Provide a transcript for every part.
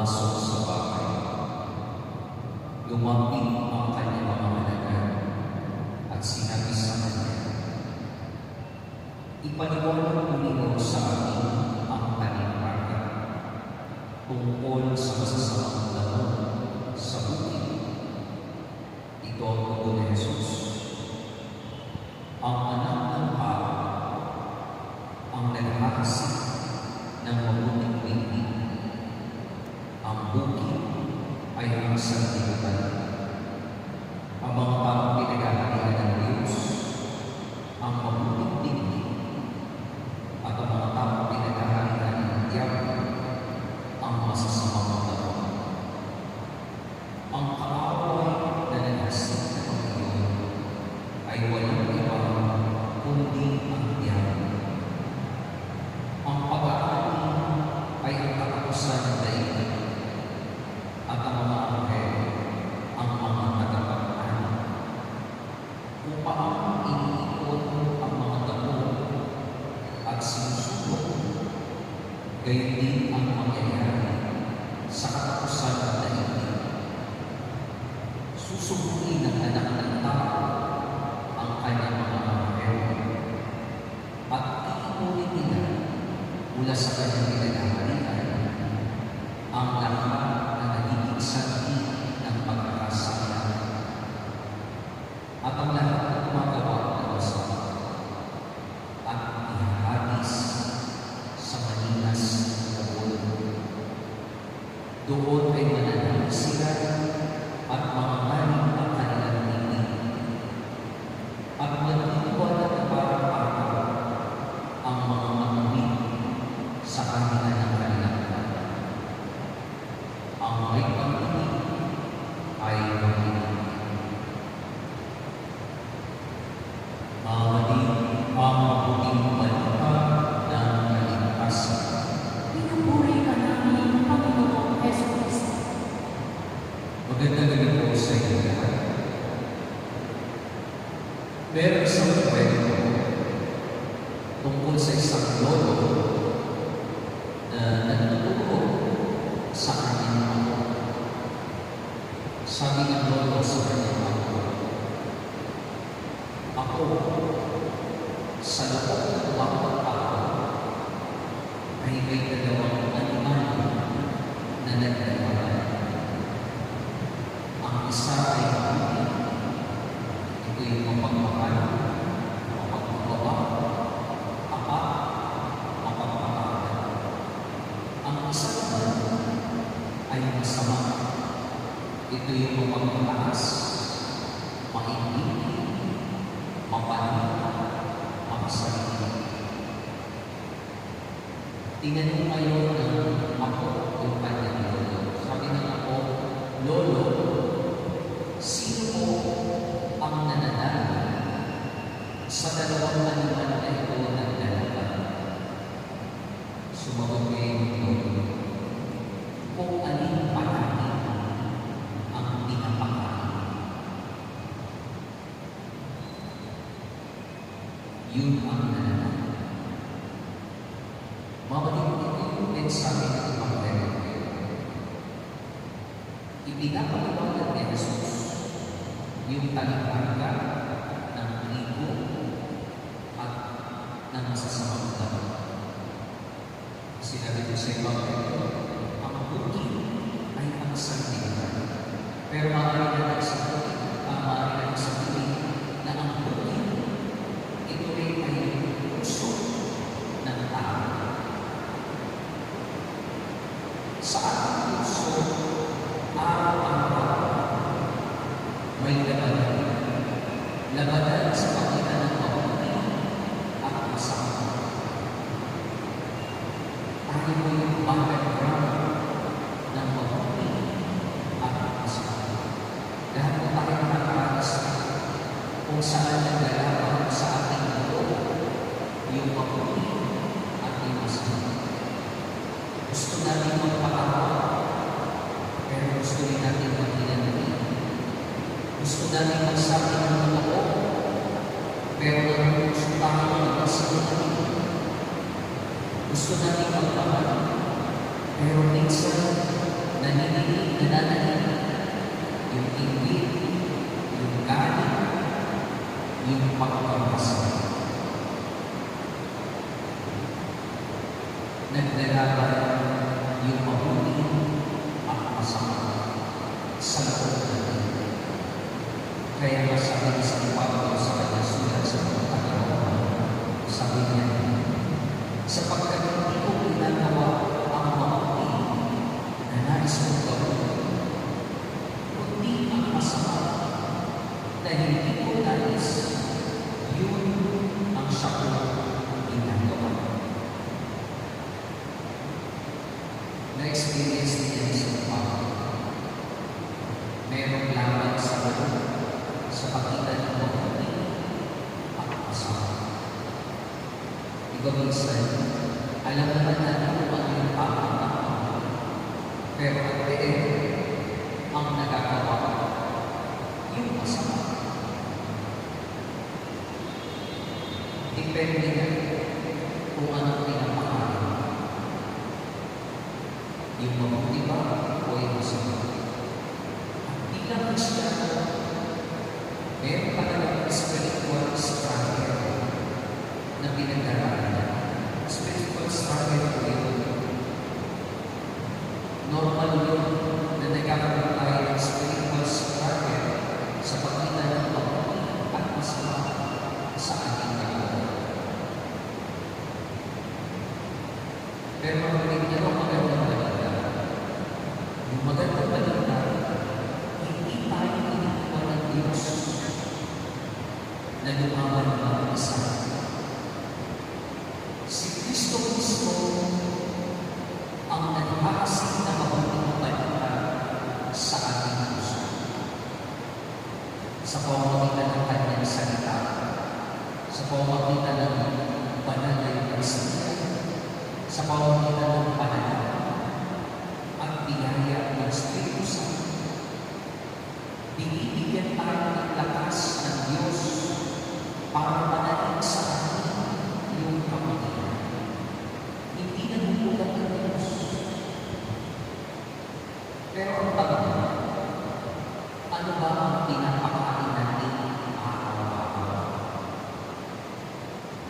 pumasok sa bahay. Lumapit ang kanyang mga alagad at sinabi sa kanya, "Ipaliwanag mo ninyo sa amin ang paniwala tungkol sa masasamang dahon sa bukid." Ito ang dugo ni Jesus, ang anak ng tao, ang naghahasik ng mabuting tingin. Ang bukid ay ang sanlibutan. Ang mga taong pinaghaharian ng Diyos, ang mabuting tingin, at ang mga taong pinaghaharian ng diablo, ang masasamang dahon. Ang kaaway na naghasik na Panginoon ay walang iba kundi ang diablo. Ang pag-aari ay ang katapusan ng daigdig, at ang mga anghel ang mga tagapag-anak. Kung paano iniikot ang mga dahon at sinusulong, gayon din ang mangyayari sa katapusan ng daigdig. Susubuin ng anak ng tao ang kanyang mga anghel, at iikunin nila mula sa kanyang pinagaharian ang lahat na nagiging sanhi ng pagkakasala at ang lahat na gumagawa ng masama, at ihahagis sa malinas na ulo. Doon ay mananalig sila at mangangaling ang kanilang tingin, at magtitiwala na parang araw ang mga manunin sa kanila ng kanilang buhay. Ang may pag-ibig ay makinig. Mamalig ang mabuting balita ng kaligtasan. Pinupuri ka namin, Panginoong Jesucristo. Magandang gabi po sa inyo lahat. Meron isang kwento tungkol sa isang lolo na nagtuturo sa kanyang ako. Sabi ng lolo sa kanyang ako, "Ako, sa loob ng bawat tao ay may dalawang animal na nagdalaman. Ang isa ay mabuti, ito yung mapagmahal, mapagmababa, tapat, mapagpapakal. Ang isa naman ay masama, ito yung mapagmataas, maingit, mapanin, makasarili." Tinanong ngayon ng ako yung kanyang lolo. Sabi ng ako, "Lolo, sino po ang nananalo sa dalawang animal na ito nagdalaman?" Sumagot niya yung lolo, "Kung alin palagi ang pinapakain, yun ang nananalo." Mamalig ito yung mensahe ng Ebanghelyo. Ipinapaliwanag ni Jesus yung talikharga ng trigo at ng masasamang dahon. Sinabi ko sa Ebanghelyo, ang bukid ay ang sanlibutan. Pero maaari na nagsasabi na ang bukid, ito rin ay puso ng tao. Sa ating puso, araw-araw may labanan sa pagitan ng mabuti at masama. Tayo mo yung background ng mabuti at masama. Lahat mo tayo nakaranas kung saan naglalaban sa ating mundo yung mabuti at yung masama. Gusto natin magpatawa, pero gusto rin natin maghinanapin. Gusto natin magsabi ng totoo, pero gusto tayo magsabi. Gusto natin magpahal, pero minsan nananahimik, yung inggit, yung galit, yung pagkakasal. Naglalaban yung mabuti at masama sa loob natin. Kaya nga sabi ni San Pablo sa kanyang sulat sa mga Tagawa, sabi niya, sapagkat hindi ko ginagawa ang mabuti na nais kong gawin, kundi ang masama na hindi ko nais, yun ang siya ko ginagawa. Na-experience niya ni San Pablo. Merong laban sa loob sa pagitan ng mabuti at masama. Iba minsan, alam naman natin kung ano yung tama. Pero at the end, ang nagagawa yung masama. Depende nga kung anong pinapakain. Yung mabuti ba o yung masama? At bilang Kristiyano, meron talagang spiritual struggle na pinagdaraanan. Spiritual struggle po yun. Normal yun na nagkakaroon tayo ng spiritual struggle sa pagitan ng mabuti at masama sa ating kapatid. Pero mabuti niya ang magandang balita. Yung magandang balita, hindi tayo ginagawa ng Diyos na lumaban ng isa. Si Kristo mismo ang naghahasin na mabuting balita sa ating puso. Sa pamamagitan ng kanyang salita, sa pamamagitan ng banal na Eucharistia, sa pamamagitan ng panalangin at biyaya ng Espiritu Santo, binibigyan tayo ng lakas ng Diyos para manalig sa atin yung kapatiran. Hindi nagugulat ng Diyos. Pero ang tanong, ano ba ang pinapakain natin araw-araw?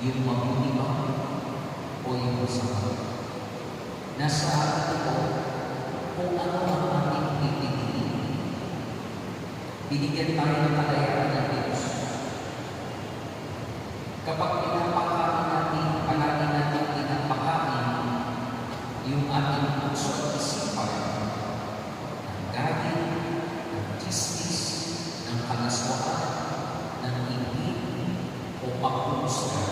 Yung mabuti ba o yung masama? Nasa atin ito kung ano ang ating pipiliin. Binigyan tayo ng kalayaan ng Diyos. Kapag pinapakain natin, palagi natin pinapakain yung ating puso at isipan ng galit, ng chismis, ng kalaswaan, ng inggit o pagpumusga.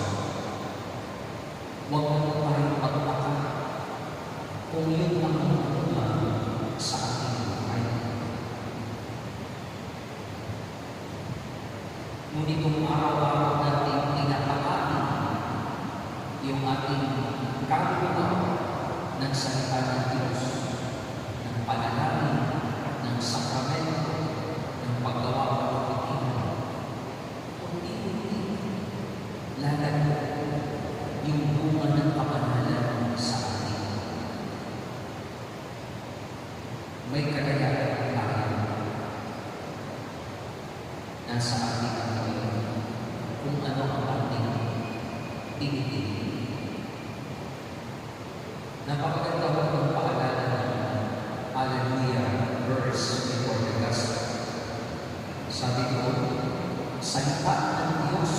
Huwag naman tayong pagtaka kung yun ang mga sa ating buhay. Ngunit kung araw-araw natin pinapakain yung ating kaluluwa ng salita ng Diyos, ng panalangin, ng sakramento, ng paggawa ng kapatiran, unti-unti, lalago yung bunga ng kapanalan sa atin. May kagayaan tayo. Nasa ating ang gawin kung ano ang ating pinipili. Napakaganda ko ng paalala ng Hallelujah verse before the gospel. Sabi ko, salita ng Diyos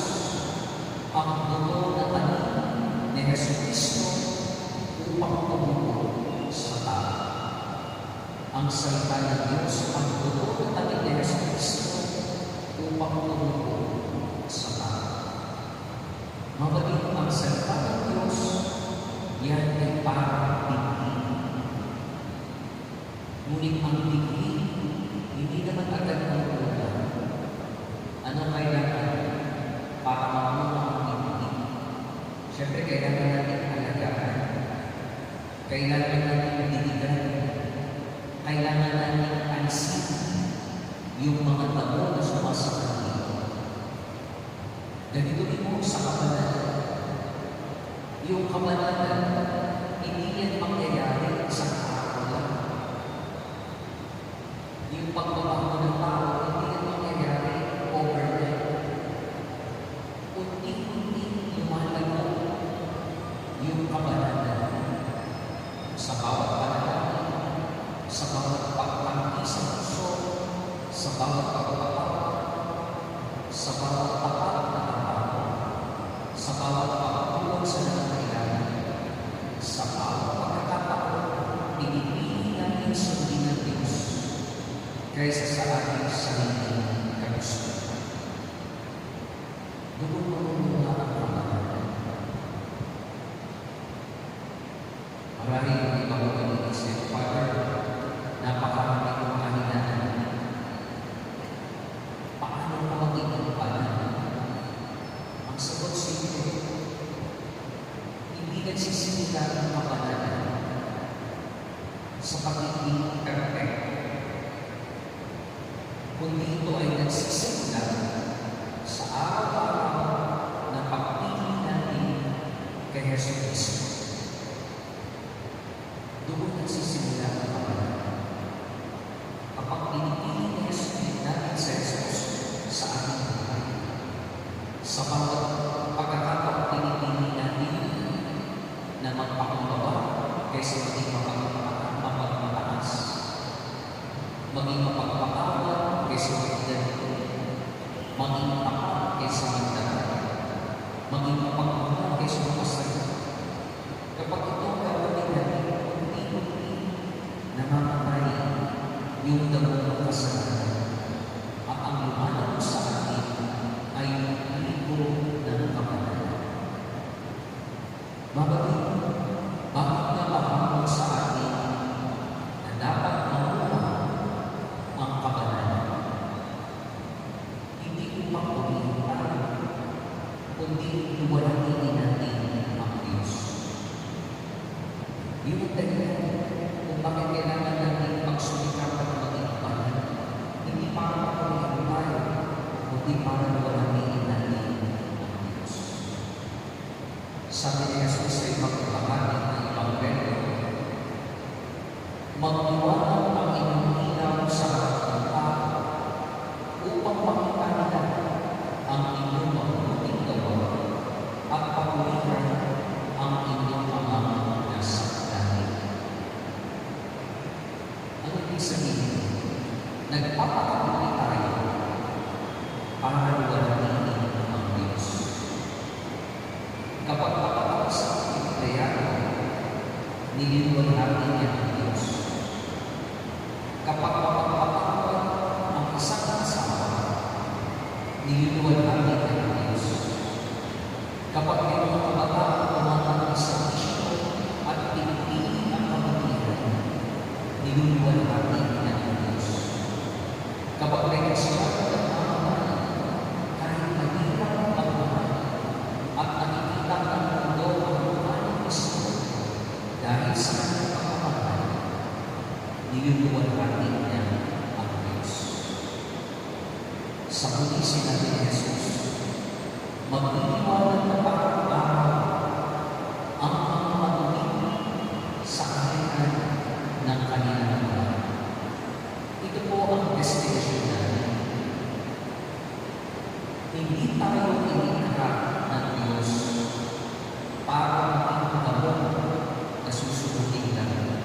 ang dugo na tanim ni Jesucristo upang tumubo sa tao. Ang salita ng Diyos ang dugo na tanim ni Jesucristo upang tumubo sa tao. Mabalit ang salita ng Diyos, yan ay parang bigli. Ngunit ang bigli, hindi naman agad ang ulan. Ano kailangan para mamunga ang bigli? Siyempre, kailangan natin alagaan. Kailangan natin dinigan. Kailangan natin alisin yung mga tabo na sumasakit dito. Ganito din mo sa kabanalan. Yung kabanalan, hindi yan mangyayari sa araw lang. pagbabago ng tao, hindi yan mangyayari overnight. Unti-unti lumalago yung kabanalan sa bawat panalangin, sa bawat pagtanggi sa puso, sa bawat pagpapakot, sa bawat tapat na trabaho, sa bawat pagtulong sa nangangailangan, sa bawat pagkakataon, pinipili natin sundin ng Diyos kaysa sa ating sariling kagustuhan. Doon muna ang pamahalaan. Maraming hindi ba ko iniisip, Father, napakarami kong kahinaan. Paano ko magiging panan? Ang sagot simple, hindi nagsisimula ng kapanalan sa pagiging perfect, kundi ito ay nagsisimula sa araw-araw na pagpili natin kay Jesus Cristo. Doon nagsisimula ang kapanalan. Kapag pinipili ni Jesus natin sa Jesus sa ating buhay, sa bawat pagkakataon pinipili natin na magpakumbaba kaysa maging mapagmataas, maging mapagpakawan kaysa maging ganito, maging tapat kaysa magdala, maging mapagmahal kaysa mapasaya. Kapag ito ang gagawin natin, unti-unti namamatay yung damo ng kasalanan at ang lumalang sa atin ay libo ng kapanalan. Bakit na mahamon sa atin na dapat mamuha ang kapanalan? Hindi upang pumili tayo, kundi iwalangin natin ang Diyos. Yun ang dahilan kung bakit kailangan natin pagsumikapan maging banal. Hindi para mapumili tayo, kundi para iwalangin natin ang Diyos. Sabi ni Jesus sa ibang bahagi ng Ebanghelyo, magliwanag ang inyong ilaw sa harap ng tao upang makita nila ang inyong mabuting gawa at papurihan ang inyong Amang nasa langit. Ang ibig sabihin, nagpapakabuli tayo para iwalangin ang Diyos. Kapag papakabuli sa empleyado, nililuwalhati niya ang Diyos. Kapag papakabuli ang isang asawa, nililuwalhati niya ang Diyos. Kapag may mga kabataan tumatang sa misyon at pinipili ang kabutihan, nililuwalhati niya ang Diyos. Kapag may nagsilapat ang pamahay, kahit mahirap ang buhay, at nakikita ng mundo ang buhay ng Kristo, dahil sa kanyang pagmamahal, nililuwalhati niya ang Diyos. Sa huli sinabi ni Jesus, magliliwanag na pag-araw ang mga matuloy sa kaharian ng kanilang buhay. Ito po ang destination natin. Hindi tayo inikha ng Diyos para maging gamot na susunodin natin.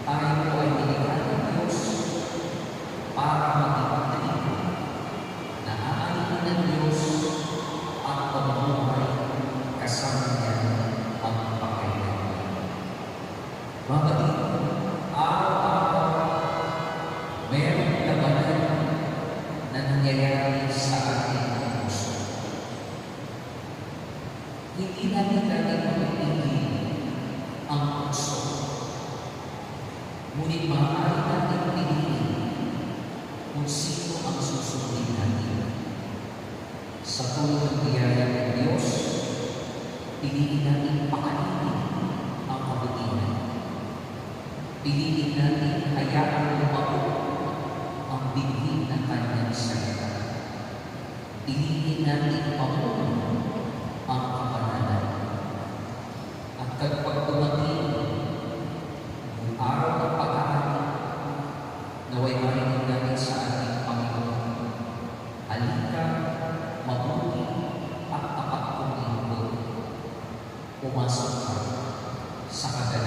Tayo po ay inikha ng Diyos para maging trigo na aanin ng Diyos at pamumuhay kasama niya ang pakailanman. Mga kapatid, araw-araw mayroong labanan na nangyayari sa ating puso. Hindi natin mapipili ang puso. Ngunit maaari natin piliin kung sino ang susundin natin. Sa tulong ng biyaya ng Diyos, piliin natin pakainin ang kabutihan. Piliin natin hayaan lumago ang bigli ng kanyang salita. Piliin natin pamuno ang kapanalan. At kapag dumating ang araw ng pag-aari, naway maring sa kagalakan.